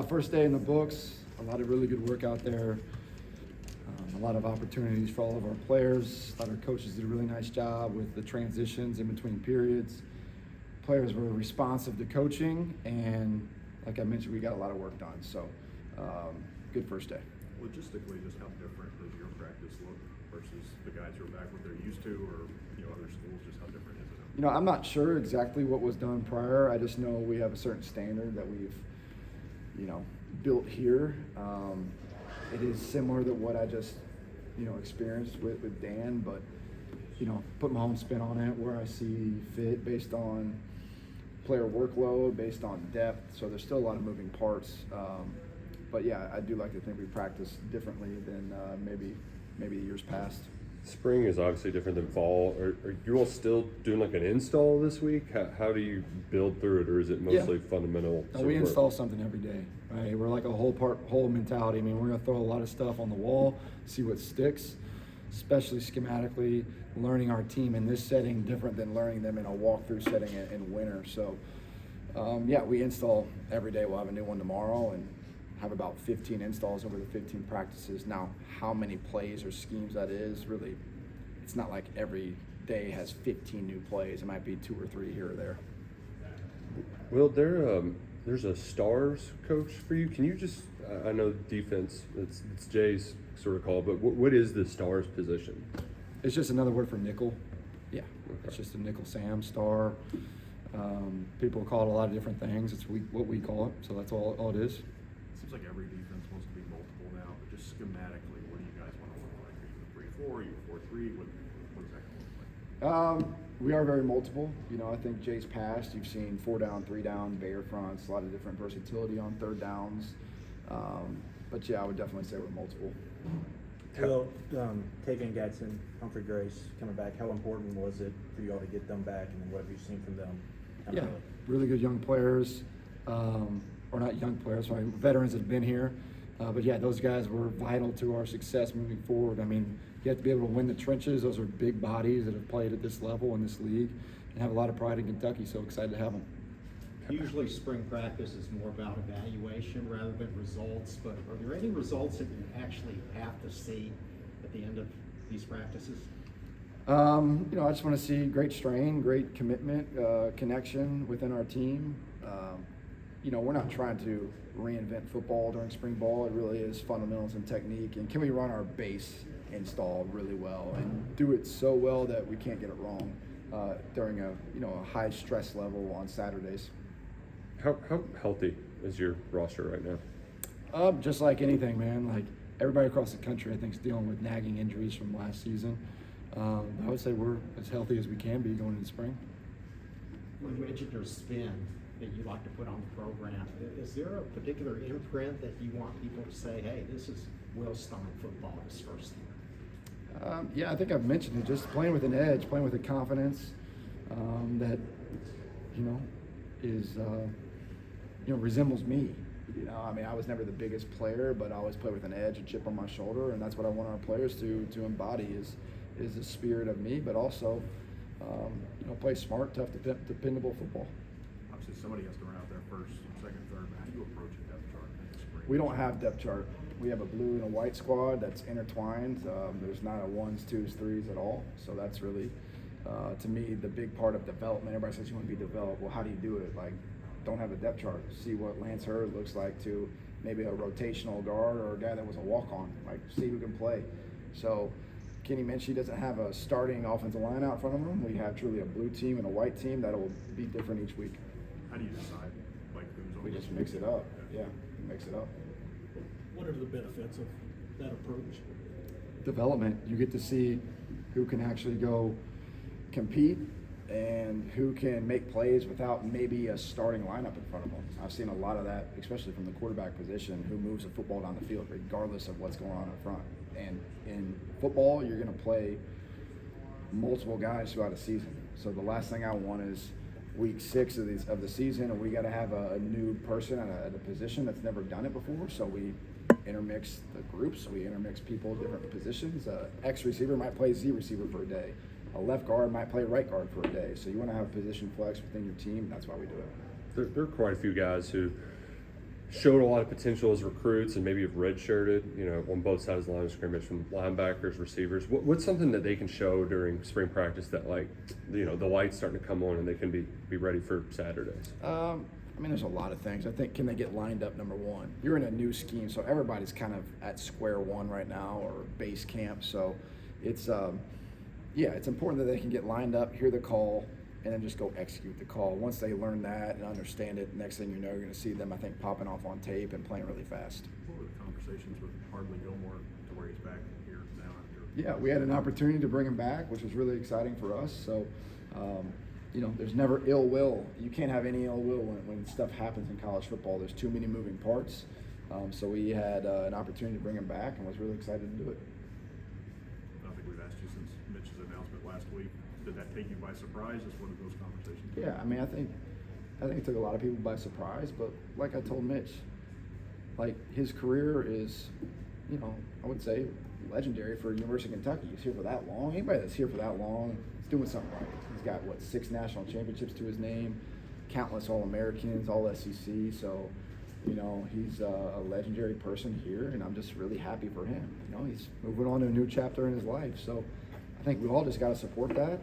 First day in the books, a lot of really good work out there. A lot of opportunities for all of our players. A lot of our coaches did a really nice job with the transitions in between periods. Players were responsive to coaching, and like I mentioned, we got a lot of work done. So, good first day. Logistically, just how different does your practice look versus the guys who are back what they're used to, or other schools? Just how different is it? I'm not sure exactly what was done prior. I just know we have a certain standard that we've, built here. It is similar to what I just, experienced with Dan, but, put my own spin on it where I see fit based on player workload, based on depth. So there's still a lot of moving parts. But yeah, I do like to think we practice differently than maybe years past. Spring is obviously different than fall. Are you all still doing like an install this week? How do you build through it, or is it mostly fundamental? No, we install something every day. Right? We're like a whole mentality. I mean, we're going to throw a lot of stuff on the wall, see what sticks, especially schematically. Learning our team in this setting different than learning them in a walkthrough setting in winter. So, we install every day. We'll have a new one tomorrow and have about 15 installs over the 15 practices. Now, how many plays or schemes that is, really, it's not like every day has 15 new plays. It might be 2 or 3 here or there. Well, there's a stars coach for you. Can you just, I know defense, it's Jay's sort of call, but what is the stars position? It's just another word for nickel. Yeah, okay. It's just a nickel Sam, star. People call it a lot of different things. It's what we call it, so that's all it is. Seems like every defense wants to be multiple now, but just schematically, what do you guys want to look like? Are you 3-4? Are you 4-3? What does that look like? We are very multiple. I think Jay's past, you've seen 4 down, 3 down, Bayer fronts, a lot of different versatility on third downs. But yeah, I would definitely say we're multiple. Will, taking Gadsden, Humphrey Grace coming back, how important was it for you all to get them back, and then what have you seen from them? Yeah, really good young players, or not young players, sorry, veterans that have been here. But yeah, those guys were vital to our success moving forward. I mean, you have to be able to win the trenches. Those are big bodies that have played at this level in this league and have a lot of pride in Kentucky, so excited to have them. Usually spring practice is more about evaluation rather than results, but are there any results that you actually have to see at the end of these practices? I just want to see great strain, great commitment, connection within our team. We're not trying to reinvent football during spring ball. It really is fundamentals and technique. And can we run our base install really well and do it so well that we can't get it wrong during a high stress level on Saturdays. How healthy is your roster right now? Just like anything, man. Like everybody across the country, I think, is dealing with nagging injuries from last season. I would say we're as healthy as we can be going into spring. When you mentioned your spin that you like to put on the program, is there a particular imprint that you want people to say, hey, this is Will Stein football his first year? Yeah, I think I've mentioned it. Just playing with an edge, playing with a confidence that, is, resembles me. I was never the biggest player, but I always play with an edge, a chip on my shoulder, and that's what I want our players to embody is the spirit of me, but also, play smart, tough, dependable football. Obviously, somebody has to run out there first, second, third. How do you approach a depth chart in the spring? We don't have depth chart. We have a blue and a white squad that's intertwined. There's not a 1s, 2s, 3s at all. So that's really, to me, the big part of development. Everybody says you want to be developed. Well, how do you do it? Like, don't have a depth chart. See what Lance Hurd looks like to maybe a rotational guard or a guy that was a walk-on. Like, see who can play. So Kenny Minchie doesn't have a starting offensive line out front of him. We have truly a blue team and a white team that will be different each week. How do you decide, who's on? We just mix it up. Yeah, mix it up. What are the benefits of that approach? Development. You get to see who can actually go compete and who can make plays without maybe a starting lineup in front of them. I've seen a lot of that, especially from the quarterback position, who moves the football down the field regardless of what's going on in front. And in football, you're going to play multiple guys throughout a season. So the last thing I want is week 6 of the season, and we got to have a new person at a position that's never done it before. So we intermix the groups. We intermix people, different positions. X receiver might play Z receiver for a day. A left guard might play right guard for a day. So you want to have position flex within your team. That's why we do it. There are quite a few guys who showed a lot of potential as recruits and maybe have redshirted, you know, on both sides of the line of scrimmage, from linebackers, receivers. What's something that they can show during spring practice that, like, you know, the light's starting to come on and they can be ready for Saturdays? I mean, there's a lot of things. I think, can they get lined up, number one? You're in a new scheme, so everybody's kind of at square one right now, or base camp. So it's, it's important that they can get lined up, hear the call, and then just go execute the call. Once they learn that and understand it, next thing you know, you're going to see them, I think, popping off on tape and playing really fast. What were the conversations with Hardley Gilmore to where he's back here now after? Yeah, we had an opportunity to bring him back, which was really exciting for us. So, you know, there's never ill will. You can't have any ill will when stuff happens in college football. There's too many moving parts. So we had an opportunity to bring him back and was really excited to do it. I don't think we've asked you since Mitch's announcement last week. Did that take you by surprise? Just one of those conversations? Yeah, I mean, I think it took a lot of people by surprise, but like I told Mitch, like, his career is, you know, I would say legendary for University of Kentucky. He's here for that long. Anybody that's here for that long is doing something right. He's got, 6 national championships to his name, countless All-Americans, all SEC. So, you know, he's a legendary person here, and I'm just really happy for him. You know, he's moving on to a new chapter in his life. So I think we all just got to support that.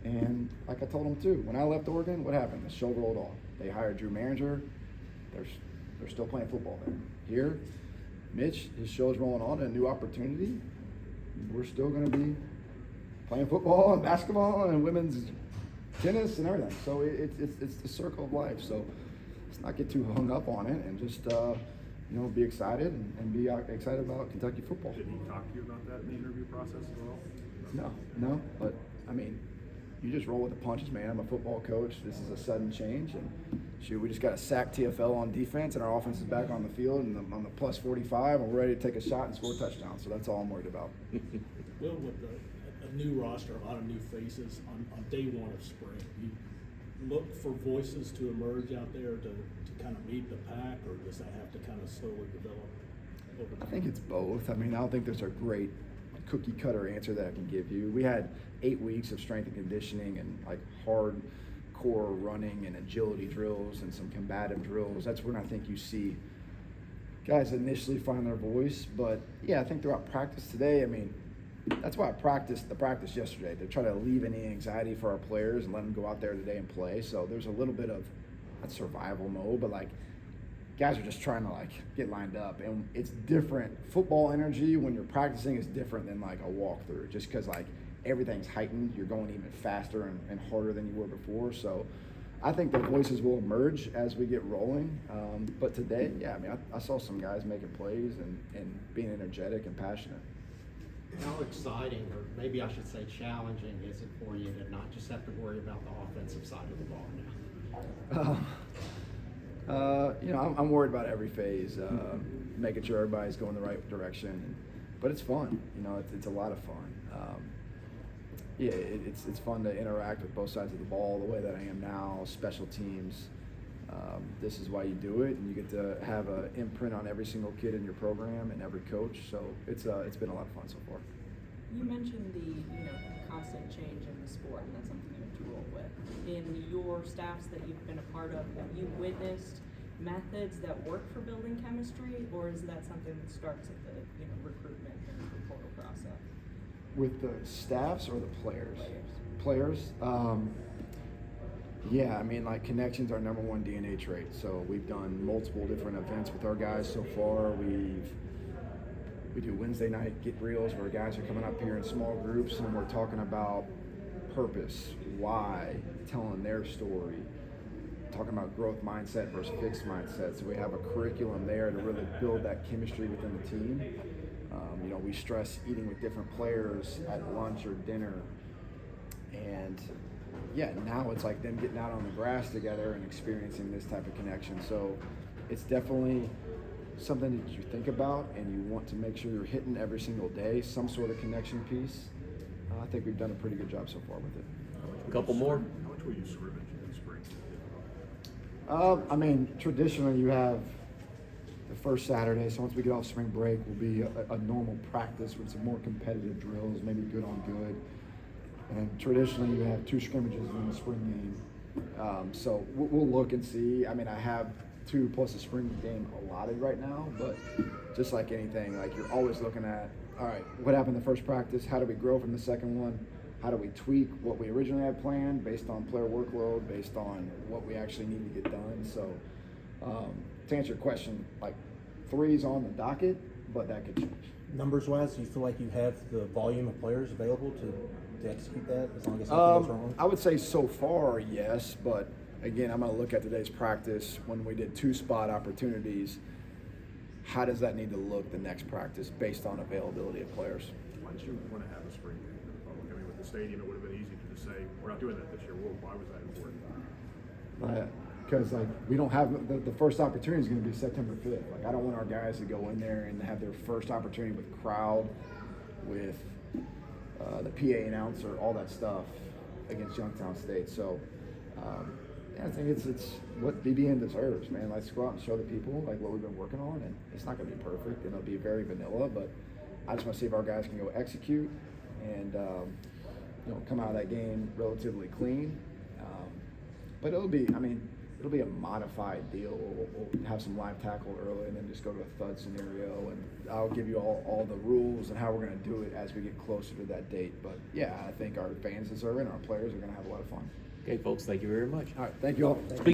And like I told him too, when I left Oregon, what happened? The show rolled off. They hired Drew Manager. They're still playing football there. Here, Mitch, his show's rolling on, a new opportunity. We're still going to be playing football and basketball and women's tennis and everything. So it's the circle of life. So let's not get too hung up on it, and just you know, be excited and be excited about Kentucky football. Did he talk to you about that in the interview process as well? No, but I mean, you just roll with the punches, man. I'm a football coach. This is a sudden change, and shoot, we just got a sack TFL on defense, and our offense is back on the field and on the plus 45, and we're ready to take a shot and score a touchdown. So that's all I'm worried about. Will, with a new roster, a lot of new faces on day one of spring, you look for voices to emerge out there to kind of meet the pack, or does that have to kind of slowly develop over time? I think it's both. I mean, I don't think there's a great cookie cutter answer that I can give you. We had 8 weeks of strength and conditioning and like hardcore running and agility drills and some combative drills. That's when I think you see guys initially find their voice. But yeah, I think throughout practice today, I mean, that's why I practiced the practice yesterday, to try to alleviate any anxiety for our players and let them go out there today and play. So there's a little bit of not survival mode, but like, guys are just trying to like get lined up, and it's different. Football energy when you're practicing is different than like a walkthrough, just because like everything's heightened. You're going even faster and harder than you were before. So I think the voices will emerge as we get rolling. But today, yeah, I mean, I saw some guys making plays and being energetic and passionate. How exciting, or maybe I should say challenging, is it for you to not just have to worry about the offensive side of the ball now? You know, I'm worried about every phase, making sure everybody's going the right direction. But it's fun. You know, it's a lot of fun. Yeah, it's fun to interact with both sides of the ball the way that I am now. Special teams. This is why you do it, and you get to have an imprint on every single kid in your program and every coach. So it's been a lot of fun so far. You mentioned the constant change in the sport, and that's something you have to roll with. In your staffs that you've been a part of, have you witnessed methods that work for building chemistry, or is that something that starts at the recruitment and the portal process? With the staffs or the players? Players. Yeah, I mean, like, connections are number one DNA trait. So we've done multiple different events with our guys so far. We do Wednesday night get reels where guys are coming up here in small groups and we're talking about purpose, why, telling their story, talking about growth mindset versus fixed mindset. So we have a curriculum there to really build that chemistry within the team. We stress eating with different players at lunch or dinner. And yeah, now it's like them getting out on the grass together and experiencing this type of connection. So it's definitely something that you think about and you want to make sure you're hitting every single day, some sort of connection piece. I think we've done a pretty good job so far with it. A couple more. How much will you scrimmage in spring? I mean, traditionally you have the first Saturday, so once we get off spring break will be a normal practice with some more competitive drills, maybe good on good. And traditionally you have 2 scrimmages in the spring game. So we'll look and see. I mean, I have 2 plus a spring game allotted right now, but just like anything, like you're always looking at, all right, what happened in the first practice? How do we grow from the second one? How do we tweak what we originally had planned based on player workload, based on what we actually need to get done? So to answer your question, like 3's on the docket, but that could change. Numbers wise, do you feel like you have the volume of players available to execute that as long as nothing goes wrong? I would say so far, yes, but again, I'm going to look at today's practice when we did 2 spot opportunities. How does that need to look the next practice based on availability of players? Why did you want to have a spring game for the public? I mean, with the stadium, it would have been easy to just say, we're not doing that this year. Well, why was that important? Because like we don't have the first opportunity is going to be September 5th. Like I don't want our guys to go in there and have their first opportunity with crowd, with the PA announcer, all that stuff against Youngstown State. So yeah, I think it's what BBN deserves, man. Let's go out and show the people like what we've been working on, and it's not going to be perfect and it'll be very vanilla, but I just want to see if our guys can go execute and come out of that game relatively clean. But it'll be a modified deal. We'll have some live tackle early and then just go to a thud scenario, and I'll give you all the rules and how we're going to do it as we get closer to that date. But yeah, I think our fans deserve it and our players are going to have a lot of fun. Okay, folks, thank you very much. All right, thank you all.